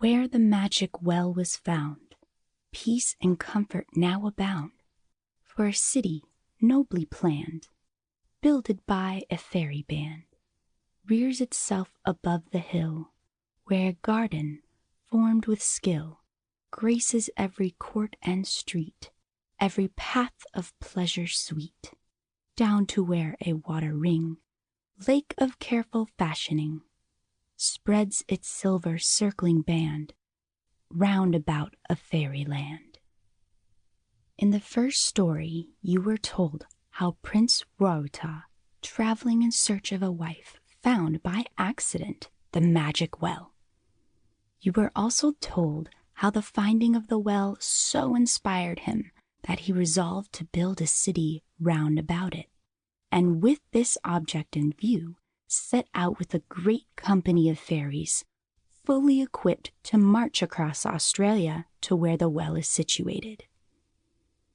Where the magic well was found, peace and comfort now abound, for a city nobly planned, builded by a fairy band, rears itself above the hill, where a garden, formed with skill, graces every court and street, every path of pleasure sweet, down to where a water ring, lake of careful fashioning, spreads its silver circling band round about a fairyland. In the first story, you were told how Prince Waratha, traveling in search of a wife, found by accident the magic well. You were also told how the finding of the well so inspired him that he resolved to build a city round about it, and with this object in view, set out with a great company of fairies, fully equipped to march across Australia to where the well is situated.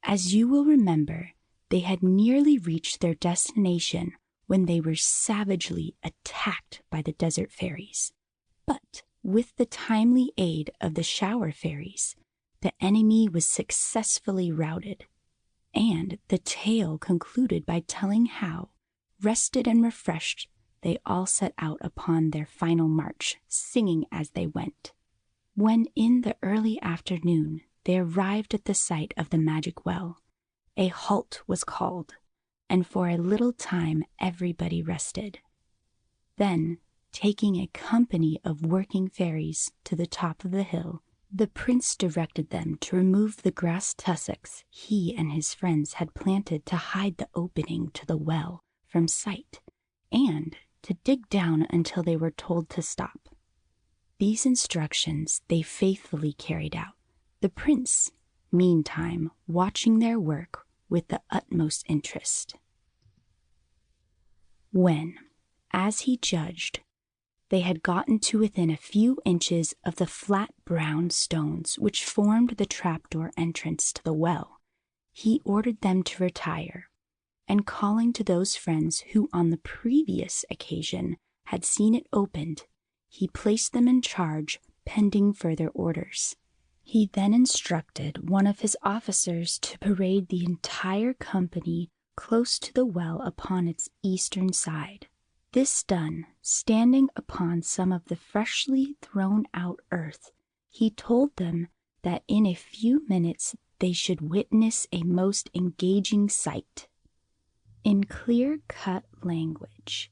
As you will remember, they had nearly reached their destination when they were savagely attacked by the desert fairies. But with the timely aid of the shower fairies, the enemy was successfully routed, and the tale concluded by telling how, rested and refreshed, they all set out upon their final march, singing as they went. When in the early afternoon they arrived at the site of the magic well, a halt was called, and for a little time everybody rested. Then, taking a company of working fairies to the top of the hill, the prince directed them to remove the grass tussocks he and his friends had planted to hide the opening to the well from sight, and to dig down until they were told to stop. These instructions they faithfully carried out, the prince, meantime, watching their work with the utmost interest. When, as he judged, they had gotten to within a few inches of the flat brown stones which formed the trapdoor entrance to the well, he ordered them to retire, and calling to those friends who on the previous occasion had seen it opened, he placed them in charge pending further orders. He then instructed one of his officers to parade the entire company close to the well upon its eastern side. This done, standing upon some of the freshly thrown out earth, he told them that in a few minutes they should witness a most engaging sight. In clear-cut language,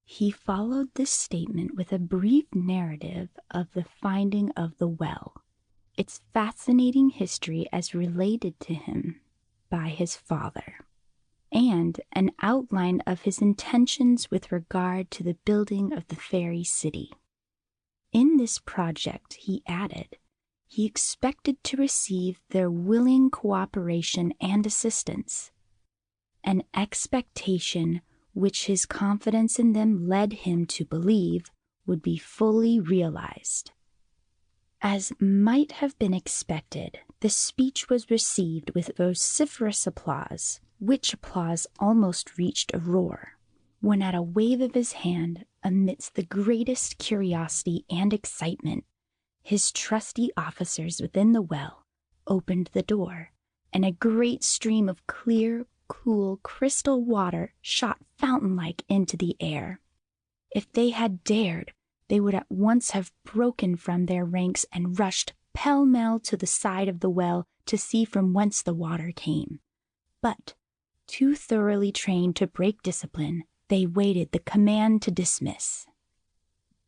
he followed this statement with a brief narrative of the finding of the well, its fascinating history as related to him by his father, and an outline of his intentions with regard to the building of the fairy city. In this project, he added, he expected to receive their willing cooperation and assistance, an expectation which his confidence in them led him to believe would be fully realized. As might have been expected, the speech was received with vociferous applause, which applause almost reached a roar, when at a wave of his hand, amidst the greatest curiosity and excitement, his trusty officers within the well opened the door, and a great stream of clear, cool, crystal water shot fountain-like into the air. If they had dared, they would at once have broken from their ranks and rushed pell-mell to the side of the well to see from whence the water came. But, too thoroughly trained to break discipline, they waited the command to dismiss.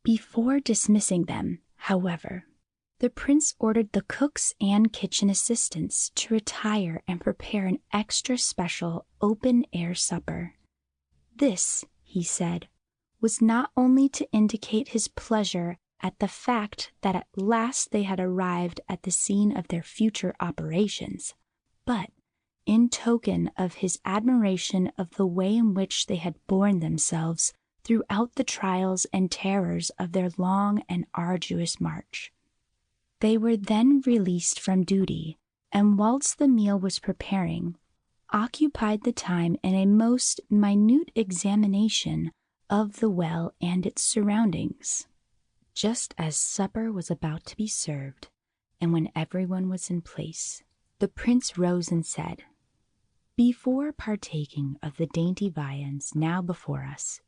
Before dismissing them, however, the prince ordered the cooks and kitchen assistants to retire and prepare an extra special open-air supper. This, he said, was not only to indicate his pleasure at the fact that at last they had arrived at the scene of their future operations, but in token of his admiration of the way in which they had borne themselves throughout the trials and terrors of their long and arduous march. They were then released from duty, and whilst the meal was preparing, occupied the time in a most minute examination of the well and its surroundings. Just as supper was about to be served, and when everyone was in place, the prince rose and said, "Before partaking of the dainty viands now before us,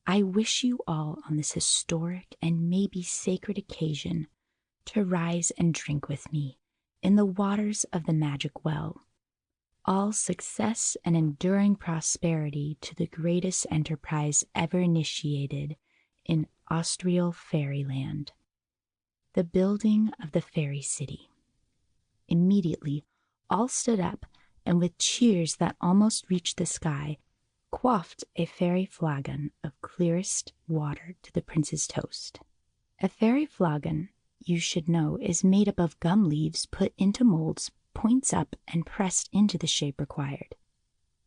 I wish you all on this historic and maybe sacred occasion to rise and drink with me in the waters of the magic well. All success and enduring prosperity to the greatest enterprise ever initiated in Austral fairyland, the building of the fairy city." Immediately, all stood up, and with cheers that almost reached the sky, quaffed a fairy flagon of clearest water to the prince's toast. A fairy flagon, you should know, is made up of gum leaves put into molds, points up, and pressed into the shape required.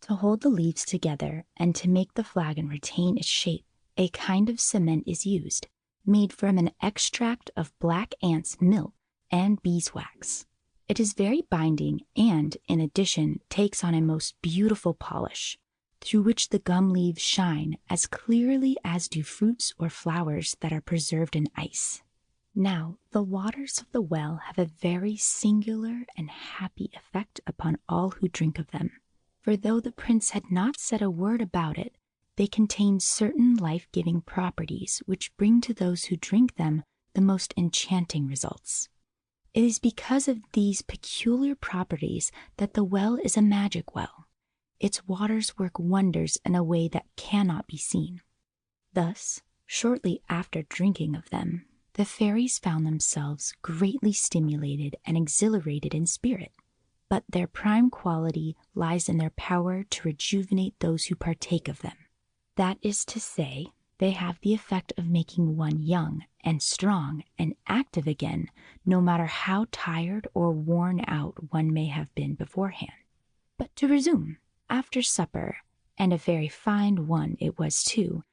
To hold the leaves together and to make the flagon retain its shape, a kind of cement is used, made from an extract of black ants' milk and beeswax. It is very binding and, in addition, takes on a most beautiful polish, through which the gum leaves shine as clearly as do fruits or flowers that are preserved in ice. Now, the waters of the well have a very singular and happy effect upon all who drink of them, for though the prince had not said a word about it, they contain certain life-giving properties which bring to those who drink them the most enchanting results. It is because of these peculiar properties that the well is a magic well. Its waters work wonders in a way that cannot be seen. Thus, shortly after drinking of them, the fairies found themselves greatly stimulated and exhilarated in spirit, but their prime quality lies in their power to rejuvenate those who partake of them. That is to say, they have the effect of making one young and strong and active again, no matter how tired or worn out one may have been beforehand. But to resume, after supper, and a very fine one it was too,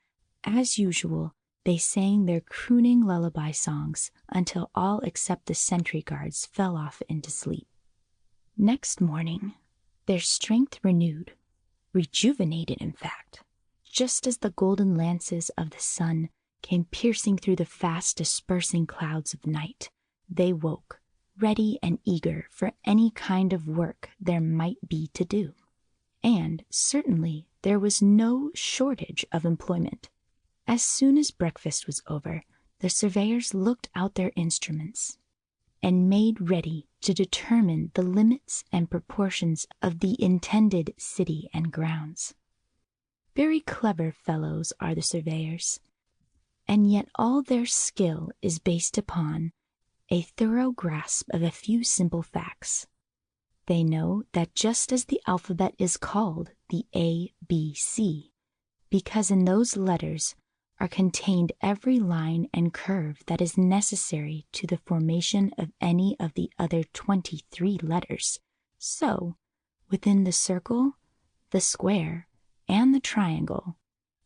as usual, they sang their crooning lullaby songs until all except the sentry guards fell off into sleep. Next morning, their strength renewed, rejuvenated in fact, just as the golden lances of the sun came piercing through the fast dispersing clouds of night, they woke, ready and eager for any kind of work there might be to do. And certainly there was no shortage of employment. As soon as breakfast was over, the surveyors looked out their instruments and made ready to determine the limits and proportions of the intended city and grounds. Very clever fellows are the surveyors, and yet all their skill is based upon a thorough grasp of a few simple facts. They know that just as the alphabet is called the ABC, because in those letters are contained every line and curve that is necessary to the formation of any of the other 23 letters, so within the circle, the square, and the triangle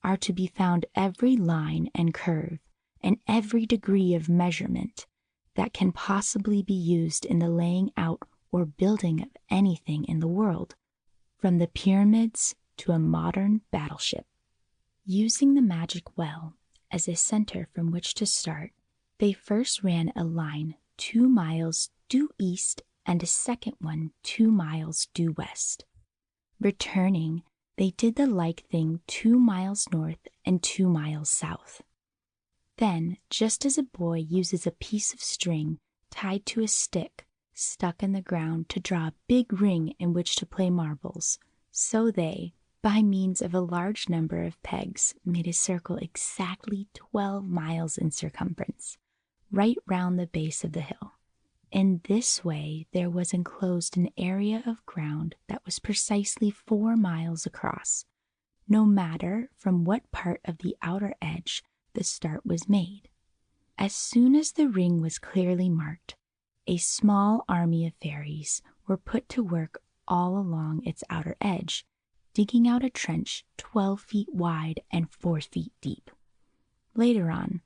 are to be found every line and curve and every degree of measurement that can possibly be used in the laying out or building of anything in the world, from the pyramids to a modern battleship. Using the magic well as a center from which to start, they first ran a line 2 miles due east and a second one 2 miles due west. Returning, they did the like thing 2 miles north and 2 miles south. Then, just as a boy uses a piece of string tied to a stick stuck in the ground to draw a big ring in which to play marbles, so they, by means of a large number of pegs, made a circle exactly 12 miles in circumference, right round the base of the hill. In this way there was enclosed an area of ground that was precisely 4 miles across, no matter from what part of the outer edge the start was made. As soon as the ring was clearly marked, a small army of fairies were put to work all along its outer edge, digging out a trench 12 feet wide and 4 feet deep. Later on,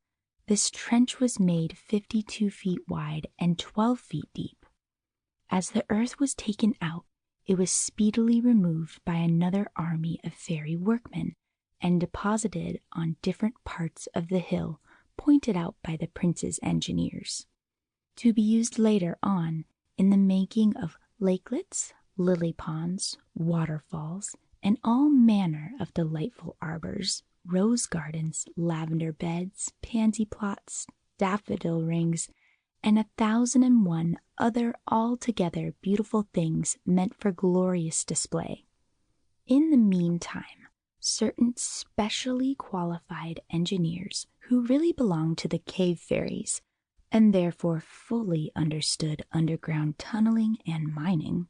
this trench was made 52 feet wide and 12 feet deep. As the earth was taken out, it was speedily removed by another army of fairy workmen and deposited on different parts of the hill, pointed out by the prince's engineers, to be used later on in the making of lakelets, lily ponds, waterfalls, and all manner of delightful arbors, rose gardens, lavender beds, pansy plots, daffodil rings, and 1,001 other altogether beautiful things meant for glorious display. In the meantime, certain specially qualified engineers who really belonged to the cave fairies, and therefore fully understood underground tunneling and mining,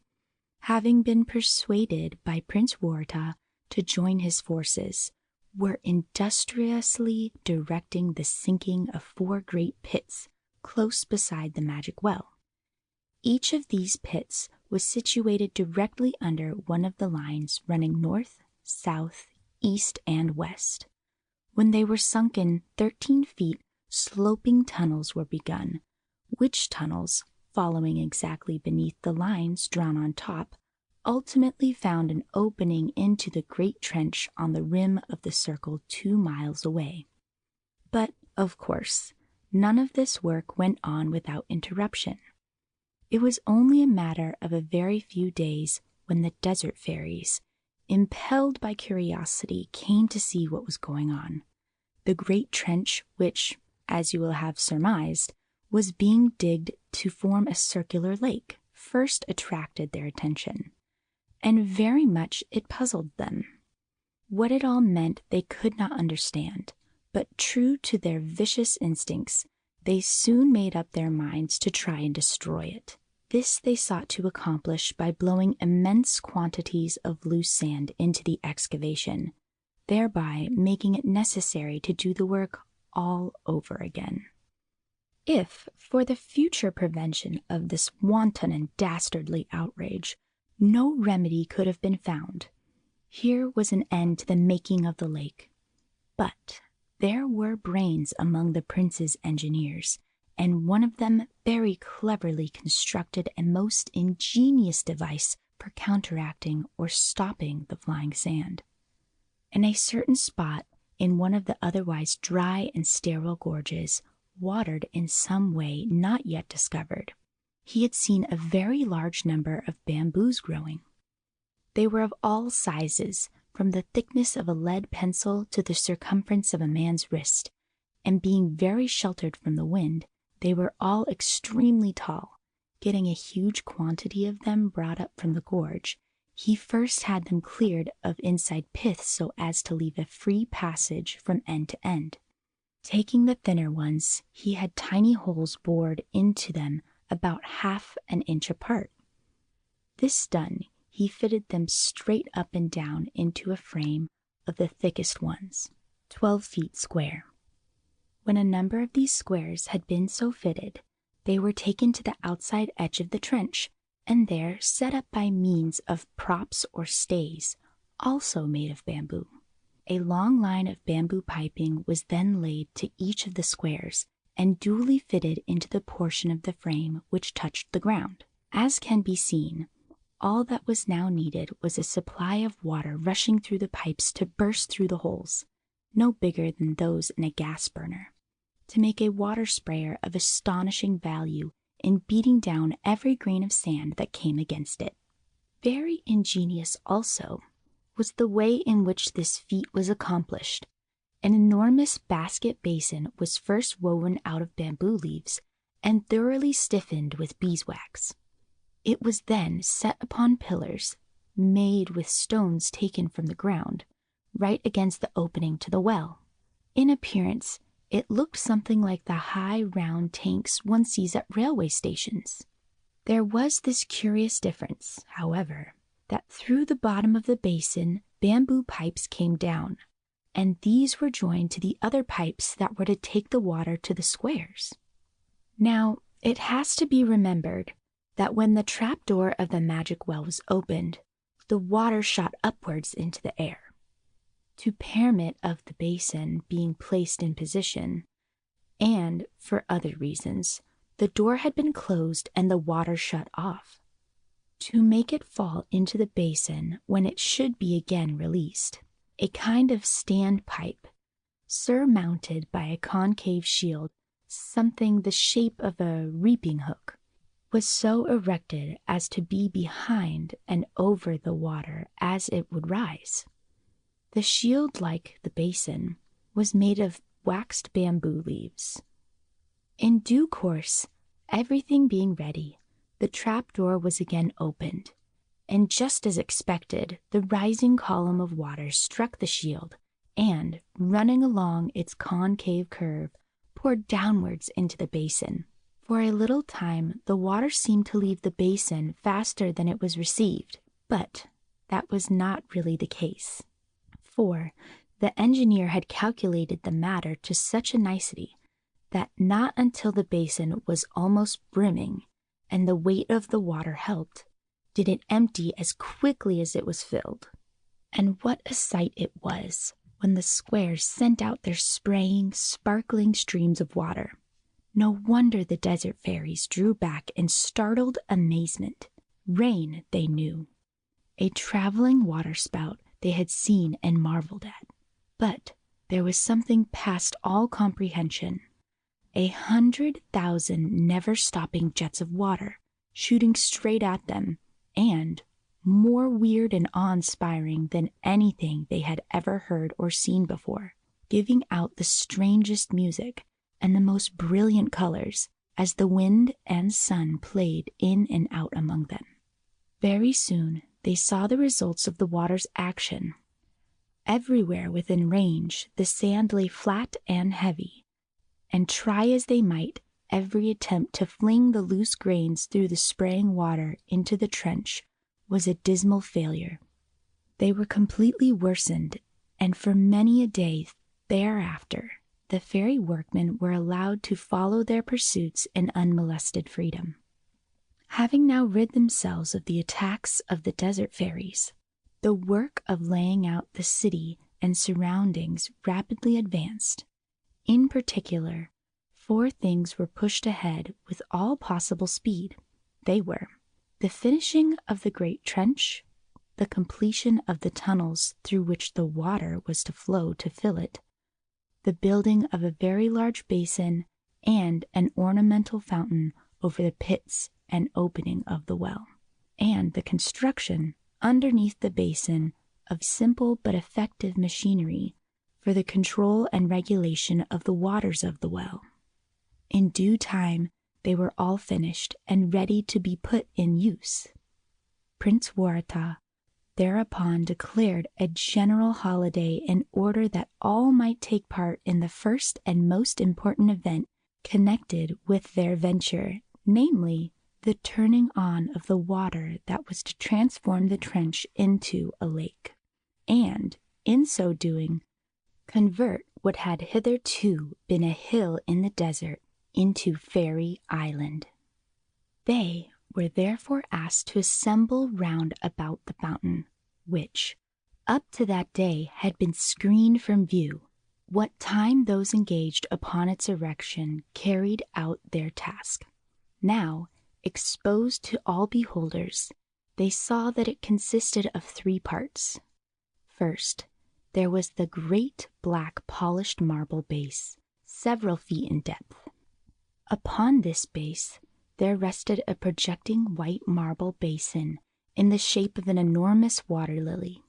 having been persuaded by Prince Waratha to join his forces, were industriously directing the sinking of 4 great pits close beside the magic well. Each of these pits was situated directly under one of the lines running north, south, east, and west. When they were sunken 13 feet, sloping tunnels were begun, which tunnels, following exactly beneath the lines drawn on top, ultimately found an opening into the great trench on the rim of the circle 2 miles away. But, of course, none of this work went on without interruption. It was only a matter of a very few days when the desert fairies, impelled by curiosity, came to see what was going on. The great trench, which, as you will have surmised, was being digged to form a circular lake, first attracted their attention, and very much it puzzled them. What it all meant they could not understand, but true to their vicious instincts, they soon made up their minds to try and destroy it. This they sought to accomplish by blowing immense quantities of loose sand into the excavation, thereby making it necessary to do the work all over again. If, for the future prevention of this wanton and dastardly outrage, no remedy could have been found, here was an end to the making of the lake. But there were brains among the prince's engineers, and one of them very cleverly constructed a most ingenious device for counteracting or stopping the flying sand. In a certain spot in one of the otherwise dry and sterile gorges, watered in some way not yet discovered, he had seen a very large number of bamboos growing. They were of all sizes, from the thickness of a lead pencil to the circumference of a man's wrist, and being very sheltered from the wind, they were all extremely tall. Getting a huge quantity of them brought up from the gorge, he first had them cleared of inside pith so as to leave a free passage from end to end. Taking the thinner ones, he had tiny holes bored into them about ½ an inch apart. This done, he fitted them straight up and down into a frame of the thickest ones, 12 feet square. When a number of these squares had been so fitted, they were taken to the outside edge of the trench, and there set up by means of props or stays, also made of bamboo. A long line of bamboo piping was then laid to each of the squares, and duly fitted into the portion of the frame which touched the ground. As can be seen, all that was now needed was a supply of water rushing through the pipes to burst through the holes, no bigger than those in a gas burner, to make a water sprayer of astonishing value in beating down every grain of sand that came against it. Very ingenious also was the way in which this feat was accomplished. An enormous basket basin was first woven out of bamboo leaves and thoroughly stiffened with beeswax. It was then set upon pillars, made with stones taken from the ground, right against the opening to the well. In appearance, it looked something like the high, round tanks one sees at railway stations. There was this curious difference, however, that through the bottom of the basin, bamboo pipes came down, and these were joined to the other pipes that were to take the water to the squares. Now, it has to be remembered that when the trapdoor of the magic well was opened, the water shot upwards into the air. To permit of the basin being placed in position, and for other reasons, the door had been closed and the water shut off. To make it fall into the basin when it should be again released, a kind of stand pipe, surmounted by a concave shield, something the shape of a reaping hook, was so erected as to be behind and over the water as it would rise. The shield, like the basin, was made of waxed bamboo leaves. In due course, everything being ready, the trapdoor was again opened, and just as expected, the rising column of water struck the shield and, running along its concave curve, poured downwards into the basin. For a little time, the water seemed to leave the basin faster than it was received, but that was not really the case. For the engineer had calculated the matter to such a nicety that not until the basin was almost brimming and the weight of the water helped, did it empty as quickly as it was filled. And what a sight it was when the squares sent out their spraying, sparkling streams of water. No wonder the desert fairies drew back in startled amazement. Rain, they knew. A traveling waterspout they had seen and marveled at. But there was something past all comprehension. 100,000 never-stopping jets of water, shooting straight at them, and more weird and awe-inspiring than anything they had ever heard or seen before, giving out the strangest music and the most brilliant colors as the wind and sun played in and out among them. Very soon they saw the results of the water's action. Everywhere within range the sand lay flat and heavy, and try as they might, every attempt to fling the loose grains through the spraying water into the trench was a dismal failure. They were completely worsened, and for many a day thereafter the fairy workmen were allowed to follow their pursuits in unmolested freedom. Having now rid themselves of the attacks of the desert fairies, the work of laying out the city and surroundings rapidly advanced. In particular, 4 things were pushed ahead with all possible speed. They were the finishing of the great trench, the completion of the tunnels through which the water was to flow to fill it, the building of a very large basin, and an ornamental fountain over the pits and opening of the well, and the construction, underneath the basin, of simple but effective machinery for the control and regulation of the waters of the well. In due time, they were all finished and ready to be put in use. Prince Waratha thereupon declared a general holiday in order that all might take part in the first and most important event connected with their venture, namely, the turning on of the water that was to transform the trench into a lake, and, in so doing, convert what had hitherto been a hill in the desert into Fairy Island. They were therefore asked to assemble round about the fountain, which, up to that day, had been screened from view. What time those engaged upon its erection carried out their task. Now, exposed to all beholders, they saw that it consisted of 3 parts. First, there was the great black polished marble base, several feet in depth. Upon this base there rested a projecting white marble basin in the shape of an enormous water lily,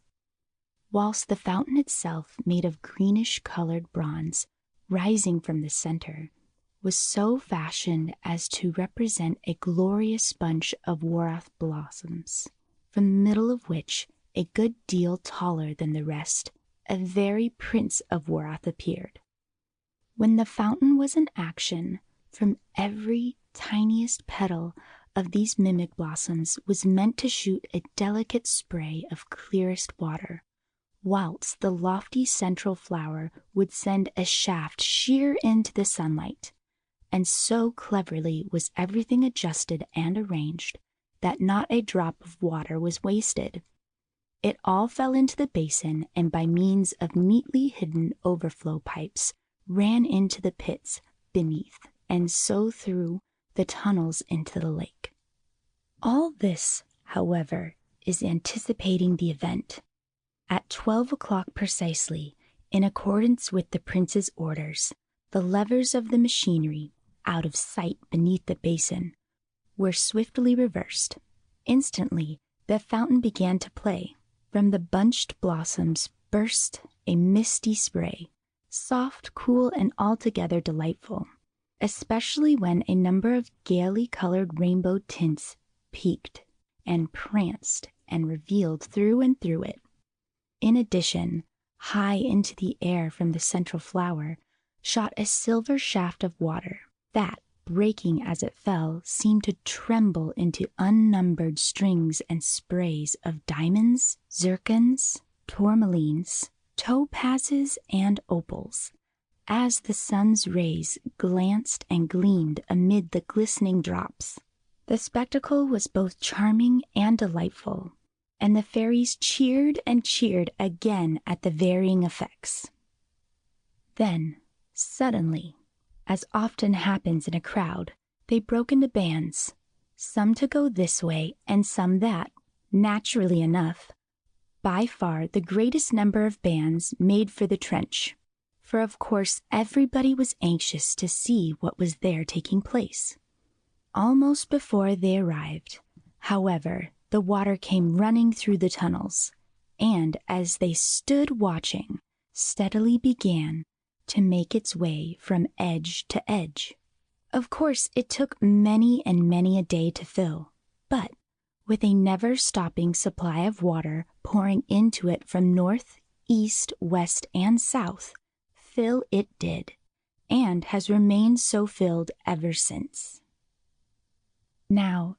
whilst the fountain itself, made of greenish-colored bronze, rising from the center, was so fashioned as to represent a glorious bunch of Waratha blossoms, from the middle of which, a good deal taller than the rest, a very Prince of Waratha appeared. When the fountain was in action, from every tiniest petal of these mimic blossoms was meant to shoot a delicate spray of clearest water, whilst the lofty central flower would send a shaft sheer into the sunlight, and so cleverly was everything adjusted and arranged that not a drop of water was wasted. It all fell into the basin, and by means of neatly hidden overflow pipes ran into the pits beneath, and so through the tunnels into the lake. All this, however, is anticipating the event. At 12 o'clock precisely, In accordance with the prince's orders, the levers of the machinery, out of sight beneath the basin, were swiftly reversed. Instantly, the fountain began to play. From the bunched blossoms burst a misty spray, soft, cool, and altogether delightful, especially when a number of gaily colored rainbow tints peeked and pranced and revealed through and through it. In addition, high into the air from the central flower shot a silver shaft of water that, breaking as it fell, seemed to tremble into unnumbered strings and sprays of diamonds, zircons, tourmalines, topazes, and opals, as the sun's rays glanced and gleamed amid the glistening drops. The spectacle was both charming and delightful, and the fairies cheered and cheered again at the varying effects. Then, suddenly, as often happens in a crowd, they broke into bands, some to go this way and some that. Naturally enough, by far the greatest number of bands made for the trench, for of course everybody was anxious to see what was there taking place. Almost before they arrived, however, the water came running through the tunnels, and as they stood watching, steadily began to make its way from edge to edge. Of course, it took many and many a day to fill, but with a never-stopping supply of water pouring into it from north, east, west, and south, fill it did, and has remained so filled ever since. Now,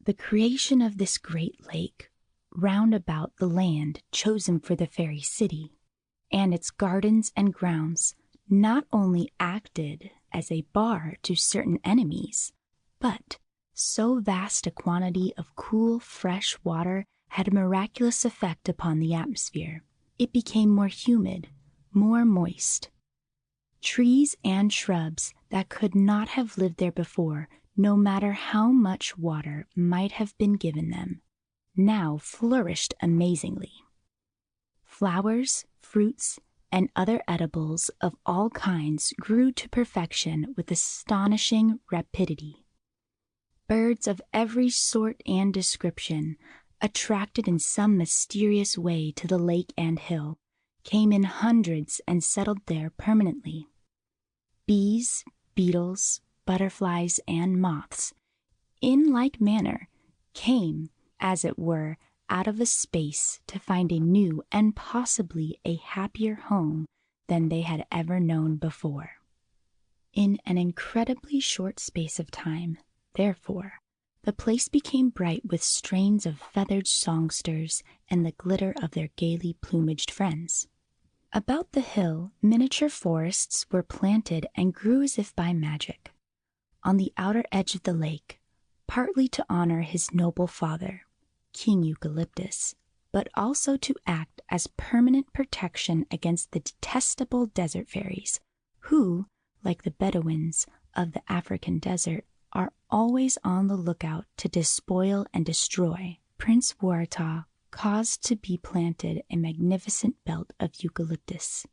the creation of this great lake round about the land chosen for the fairy city, and its gardens and grounds, not only acted as a bar to certain enemies, but so vast a quantity of cool, fresh water had a miraculous effect upon the atmosphere. It became more humid, more moist. Trees and shrubs that could not have lived there before, no matter how much water might have been given them, now flourished amazingly. Flowers, fruits, and other edibles of all kinds grew to perfection with astonishing rapidity. Birds of every sort and description, attracted in some mysterious way to the lake and hill, came in hundreds and settled there permanently. Bees, beetles, butterflies, and moths, in like manner, came, as it were, out of a space to find a new and possibly a happier home than they had ever known before. In an incredibly short space of time, therefore, the place became bright with strains of feathered songsters and the glitter of their gaily plumaged friends. About the hill, miniature forests were planted and grew as if by magic. On the outer edge of the lake, partly to honor his noble father, King Eucalyptus, but also to act as permanent protection against the detestable desert fairies, who, like the Bedouins of the African desert, are always on the lookout to despoil and destroy. Prince Waratha caused to be planted a magnificent belt of eucalyptus.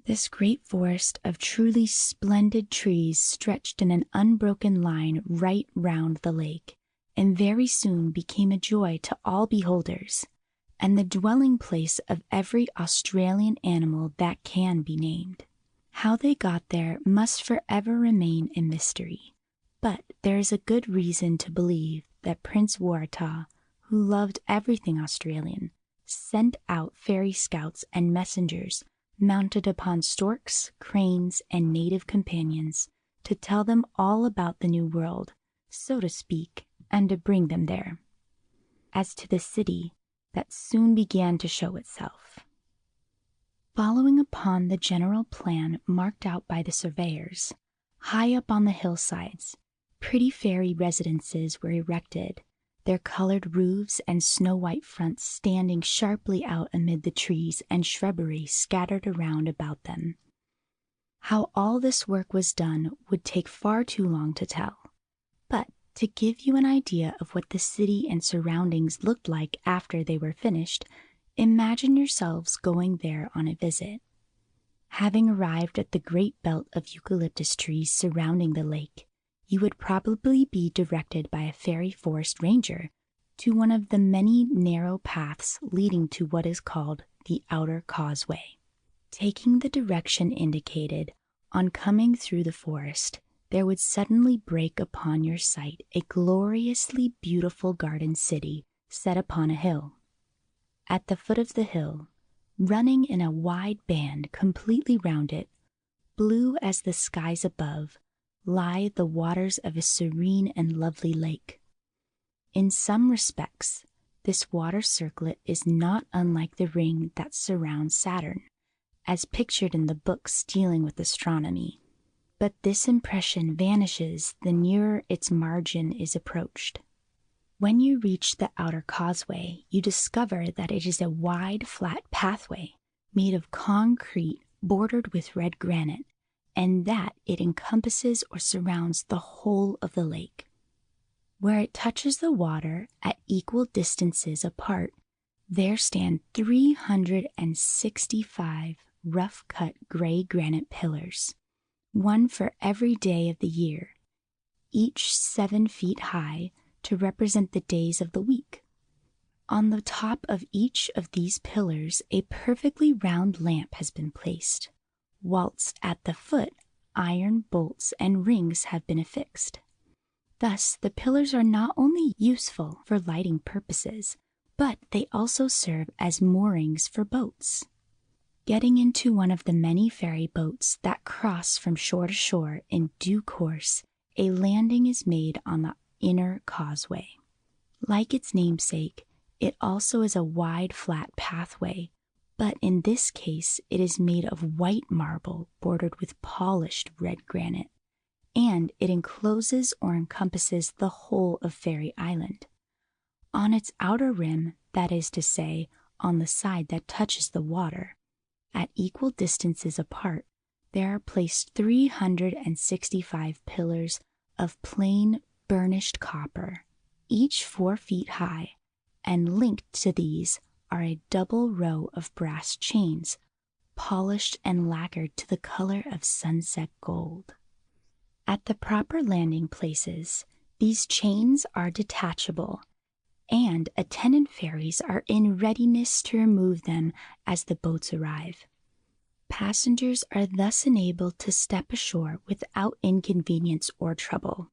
This great forest of truly splendid trees stretched in an unbroken line right round the lake, and very soon became a joy to all beholders, and the dwelling place of every Australian animal that can be named. How they got there must forever remain a mystery, but there is a good reason to believe that Prince Waratha, who loved everything Australian, sent out fairy scouts and messengers mounted upon storks, cranes, and native companions to tell them all about the New World, so to speak, and to bring them there. As to the city, that soon began to show itself. Following upon the general plan marked out by the surveyors, high up on the hillsides, pretty fairy residences were erected, their colored roofs and snow-white fronts standing sharply out amid the trees and shrubbery scattered around about them. How all this work was done would take far too long to tell, but to give you an idea of what the city and surroundings looked like after they were finished, imagine yourselves going there on a visit. Having arrived at the great belt of eucalyptus trees surrounding the lake, you would probably be directed by a fairy forest ranger to one of the many narrow paths leading to what is called the Outer Causeway. Taking the direction indicated, on coming through the forest, there would suddenly break upon your sight a gloriously beautiful garden city set upon a hill. At the foot of the hill, running in a wide band completely round it, blue as the skies above, lie the waters of a serene and lovely lake. In some respects, this water circlet is not unlike the ring that surrounds Saturn, as pictured in the books dealing with astronomy. But this impression vanishes the nearer its margin is approached. When you reach the Outer Causeway, you discover that it is a wide, flat pathway made of concrete bordered with red granite, and that it encompasses or surrounds the whole of the lake. Where it touches the water at equal distances apart, there stand 365 rough-cut gray granite pillars, one for every day of the year, each 7 feet high to represent the days of the week. On the top of each of these pillars, a perfectly round lamp has been placed, whilst at the foot, iron bolts and rings have been affixed. Thus, the pillars are not only useful for lighting purposes, but they also serve as moorings for boats. Getting into one of the many ferry boats that cross from shore to shore in due course, a landing is made on the Inner Causeway. Like its namesake, it also is a wide, flat pathway, but in this case it is made of white marble bordered with polished red granite, and it encloses or encompasses the whole of Fairy Island. On its outer rim, that is to say, on the side that touches the water, at equal distances apart, there are placed 365 pillars of plain burnished copper, each 4 feet high, and linked to these are a double row of brass chains, polished and lacquered to the color of sunset gold. At the proper landing places, these chains are detachable, and attendant fairies are in readiness to remove them as the boats arrive. Passengers are thus enabled to step ashore without inconvenience or trouble.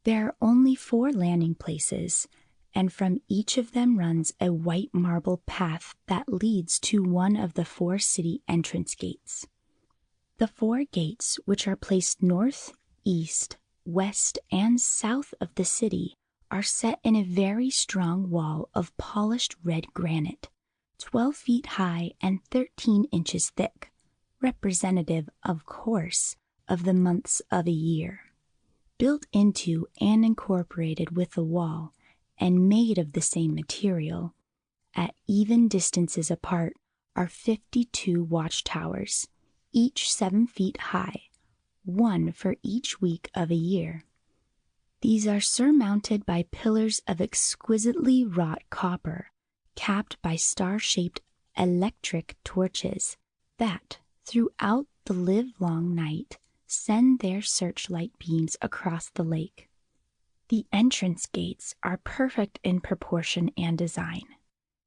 There are only 4 landing places, and from each of them runs a white marble path that leads to one of the 4 city entrance gates. The 4 gates, which are placed north, east, west, and south of the city, are set in a very strong wall of polished red granite, 12 feet high and 13 inches thick, representative, of course, of the months of a year. Built into and incorporated with the wall, and made of the same material, at even distances apart, are 52 watchtowers, each 7 feet high, one for each week of a year. These are surmounted by pillars of exquisitely wrought copper, capped by star-shaped electric torches that, throughout the livelong night, send their searchlight beams across the lake. The entrance gates are perfect in proportion and design.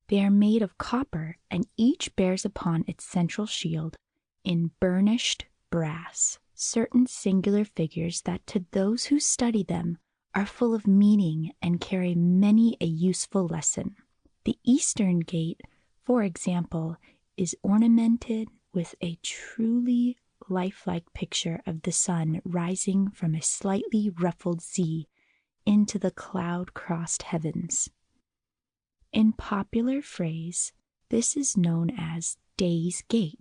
They are made of copper, and each bears upon its central shield, in burnished brass, certain singular figures that to those who study them are full of meaning and carry many a useful lesson. The eastern gate, for example, is ornamented with a truly lifelike picture of the sun rising from a slightly ruffled sea into the cloud-crossed heavens. In popular phrase, this is known as Day's Gate,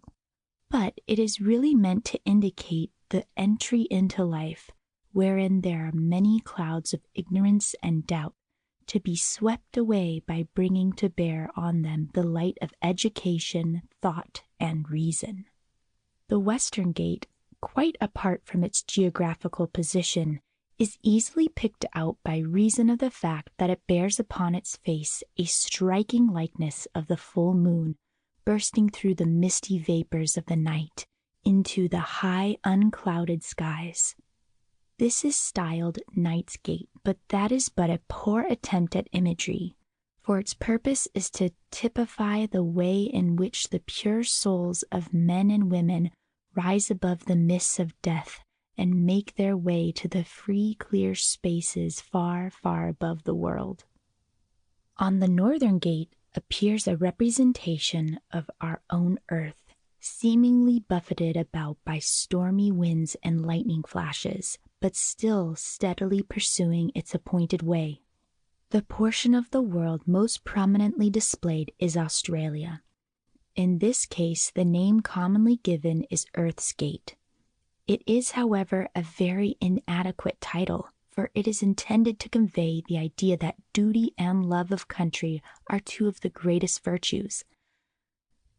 but it is really meant to indicate the entry into life wherein there are many clouds of ignorance and doubt to be swept away by bringing to bear on them the light of education, thought, and reason. The western gate, quite apart from its geographical position, is easily picked out by reason of the fact that it bears upon its face a striking likeness of the full moon bursting through the misty vapors of the night into the high, unclouded skies. This is styled Night's Gate, but that is but a poor attempt at imagery, for its purpose is to typify the way in which the pure souls of men and women rise above the mists of death and make their way to the free, clear spaces far, far above the world. On the northern gate appears a representation of our own earth, seemingly buffeted about by stormy winds and lightning flashes, but still steadily pursuing its appointed way. The portion of the world most prominently displayed is Australia. In this case, the name commonly given is Earth's Gate. It is, however, a very inadequate title, for it is intended to convey the idea that duty and love of country are two of the greatest virtues,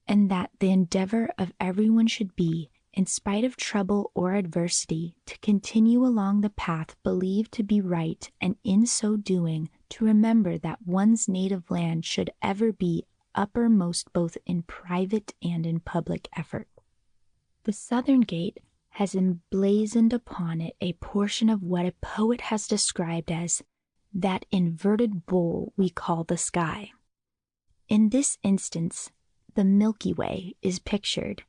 and that the endeavor of everyone should be, in spite of trouble or adversity, to continue along the path believed to be right, and in so doing, to remember that one's native land should ever be uppermost both in private and in public effort. The southern gate has emblazoned upon it a portion of what a poet has described as that inverted bowl we call the sky. In this instance, the Milky Way is pictured,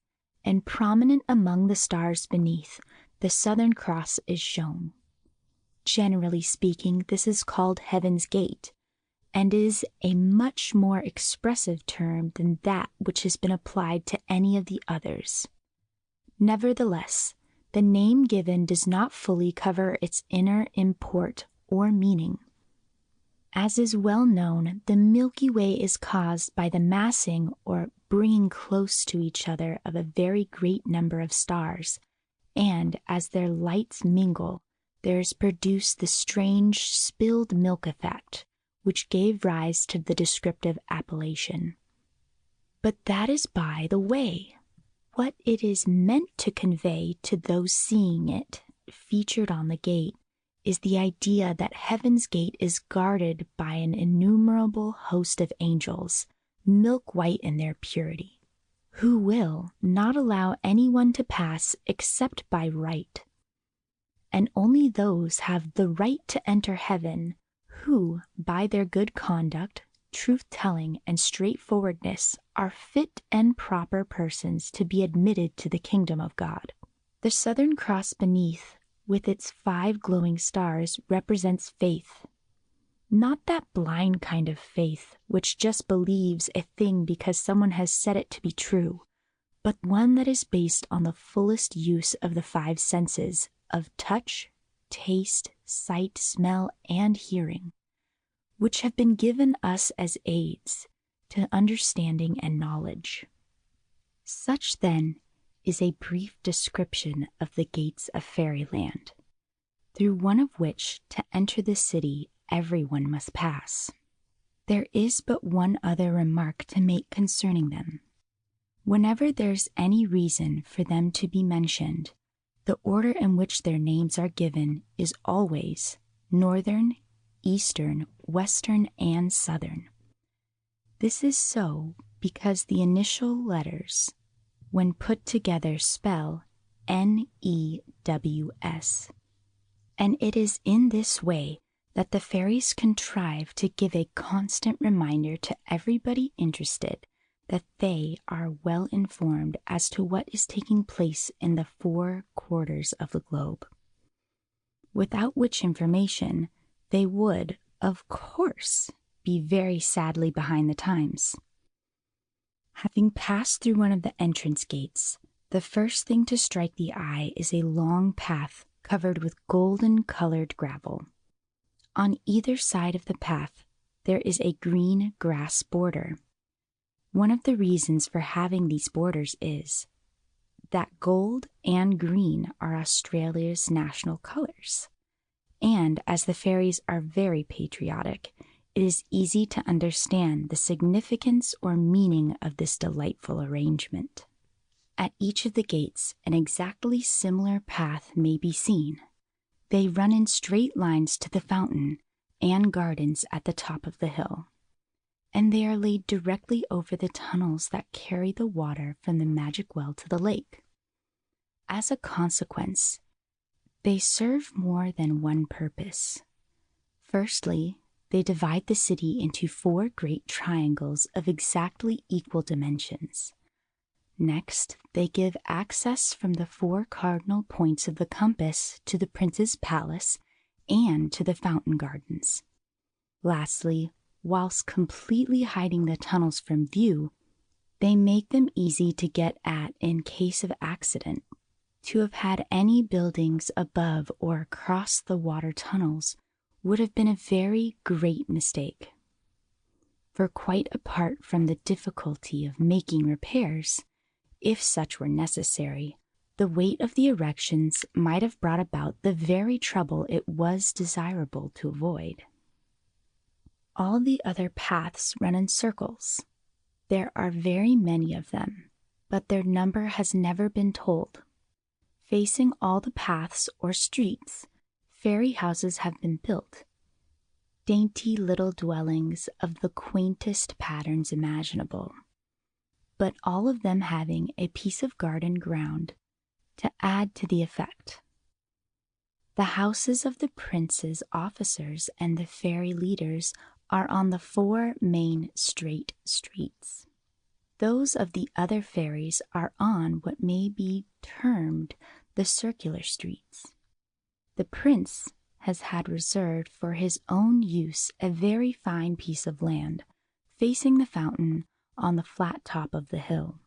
and prominent among the stars beneath, the Southern Cross is shown. Generally speaking, this is called Heaven's Gate, and is a much more expressive term than that which has been applied to any of the others. Nevertheless, the name given does not fully cover its inner import or meaning. As is well known, the Milky Way is caused by the massing or bringing close to each other of a very great number of stars, and as their lights mingle, there is produced the strange spilled milk effect, which gave rise to the descriptive appellation. But that is by the way. What it is meant to convey to those seeing it, featured on the gate, is the idea that Heaven's Gate is guarded by an innumerable host of angels, milk-white in their purity, who will not allow anyone to pass except by right. And only those have the right to enter heaven who, by their good conduct, truth-telling, and straightforwardness, are fit and proper persons to be admitted to the kingdom of God. The Southern Cross beneath, with its 5 glowing stars, represents faith. Not that blind kind of faith which just believes a thing because someone has said it to be true, but one that is based on the fullest use of the 5 senses of touch, taste, sight, smell, and hearing, which have been given us as aids to understanding and knowledge. Such, then, is a brief description of the gates of fairyland, through one of which, to enter the city, everyone must pass. There is but one other remark to make concerning them. Whenever there's any reason for them to be mentioned, the order in which their names are given is always northern, eastern, western, and southern. This is so because the initial letters, when put together, spell N-E-W-S. And it is in this way that the fairies contrive to give a constant reminder to everybody interested that they are well informed as to what is taking place in the 4 quarters of the globe. Without which information, they would, of course, be very sadly behind the times. Having passed through one of the entrance gates, the first thing to strike the eye is a long path covered with golden-colored gravel. On either side of the path, there is a green grass border. One of the reasons for having these borders is that gold and green are Australia's national colors. And as the fairies are very patriotic, it is easy to understand the significance or meaning of this delightful arrangement. At each of the gates, an exactly similar path may be seen. They run in straight lines to the fountain and gardens at the top of the hill, and they are laid directly over the tunnels that carry the water from the magic well to the lake. As a consequence, they serve more than one purpose. Firstly, they divide the city into 4 great triangles of exactly equal dimensions. Next, they give access from the 4 cardinal points of the compass to the prince's palace and to the fountain gardens. Lastly, whilst completely hiding the tunnels from view, they make them easy to get at in case of accident. To have had any buildings above or across the water tunnels would have been a very great mistake. For quite apart from the difficulty of making repairs, if such were necessary, the weight of the erections might have brought about the very trouble it was desirable to avoid. All the other paths run in circles. There are very many of them, but their number has never been told. Facing all the paths or streets, fairy houses have been built, dainty little dwellings of the quaintest patterns imaginable, but all of them having a piece of garden ground to add to the effect. The houses of the prince's officers and the fairy leaders are on the 4 main straight streets. Those of the other fairies are on what may be termed the circular streets. The prince has had reserved for his own use a very fine piece of land, facing the fountain on the flat top of the hill.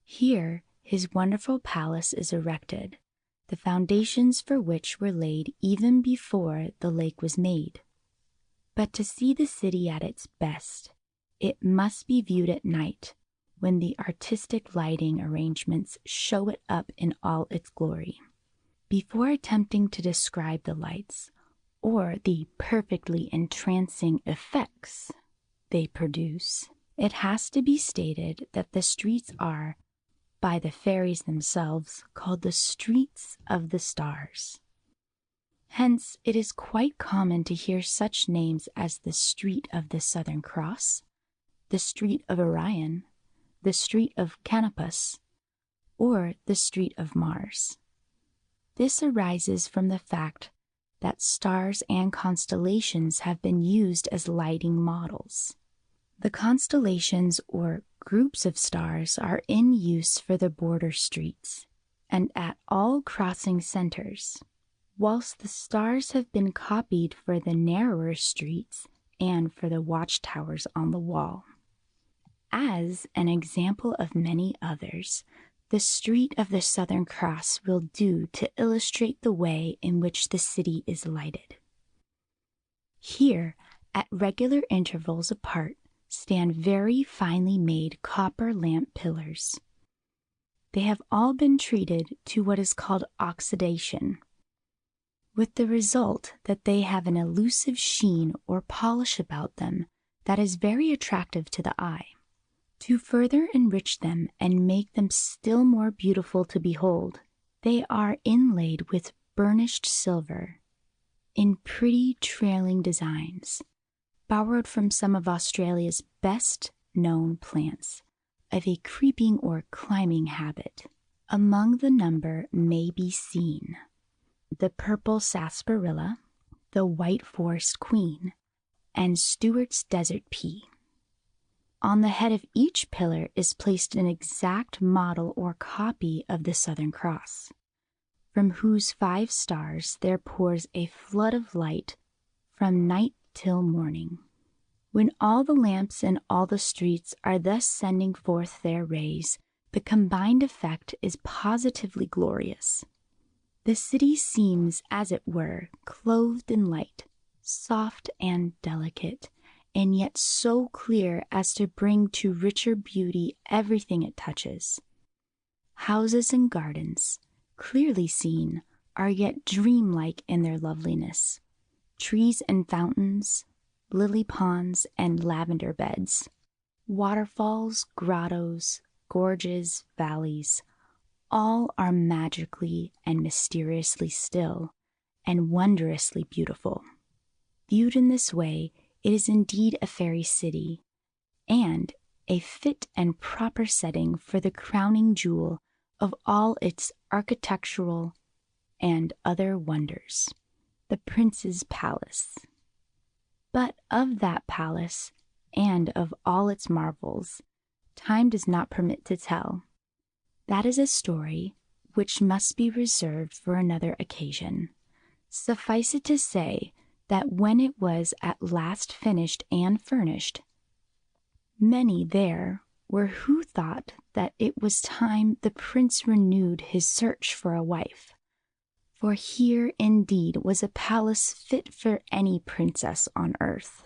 Here his wonderful palace is erected, the foundations for which were laid even before the lake was made. But to see the city at its best, it must be viewed at night, when the artistic lighting arrangements show it up in all its glory. Before attempting to describe the lights, or the perfectly entrancing effects they produce, it has to be stated that the streets are, by the fairies themselves, called the streets of the stars. Hence, it is quite common to hear such names as the Street of the Southern Cross, the Street of Orion, the Street of Canopus, or the Street of Mars. This arises from the fact that stars and constellations have been used as lighting models. The constellations or groups of stars are in use for the border streets and at all crossing centers, whilst the stars have been copied for the narrower streets and for the watchtowers on the wall. As an example of many others, the Street of the Southern Cross will do to illustrate the way in which the city is lighted. Here, at regular intervals apart, stand very finely made copper lamp pillars. They have all been treated to what is called oxidation, with the result that they have an elusive sheen or polish about them that is very attractive to the eye. To further enrich them and make them still more beautiful to behold, they are inlaid with burnished silver in pretty trailing designs, borrowed from some of Australia's best known plants of a creeping or climbing habit. Among the number may be seen the purple sarsaparilla, the white forest queen, and Stewart's desert pea. On the head of each pillar is placed an exact model or copy of the Southern Cross, from whose 5 stars there pours a flood of light from night till morning. When all the lamps in all the streets are thus sending forth their rays, the combined effect is positively glorious. The city seems, as it were, clothed in light, soft and delicate, and yet so clear as to bring to richer beauty everything it touches. Houses and gardens, clearly seen, are yet dreamlike in their loveliness. Trees and fountains, lily ponds and lavender beds, waterfalls, grottos, gorges, valleys, all are magically and mysteriously still and wondrously beautiful. Viewed in this way, it is indeed a fairy city, and a fit and proper setting for the crowning jewel of all its architectural and other wonders, the prince's palace. But of that palace, and of all its marvels, time does not permit to tell. That is a story which must be reserved for another occasion. Suffice it to say that when it was at last finished and furnished, many there were who thought that it was time the prince renewed his search for a wife. For here indeed was a palace fit for any princess on earth.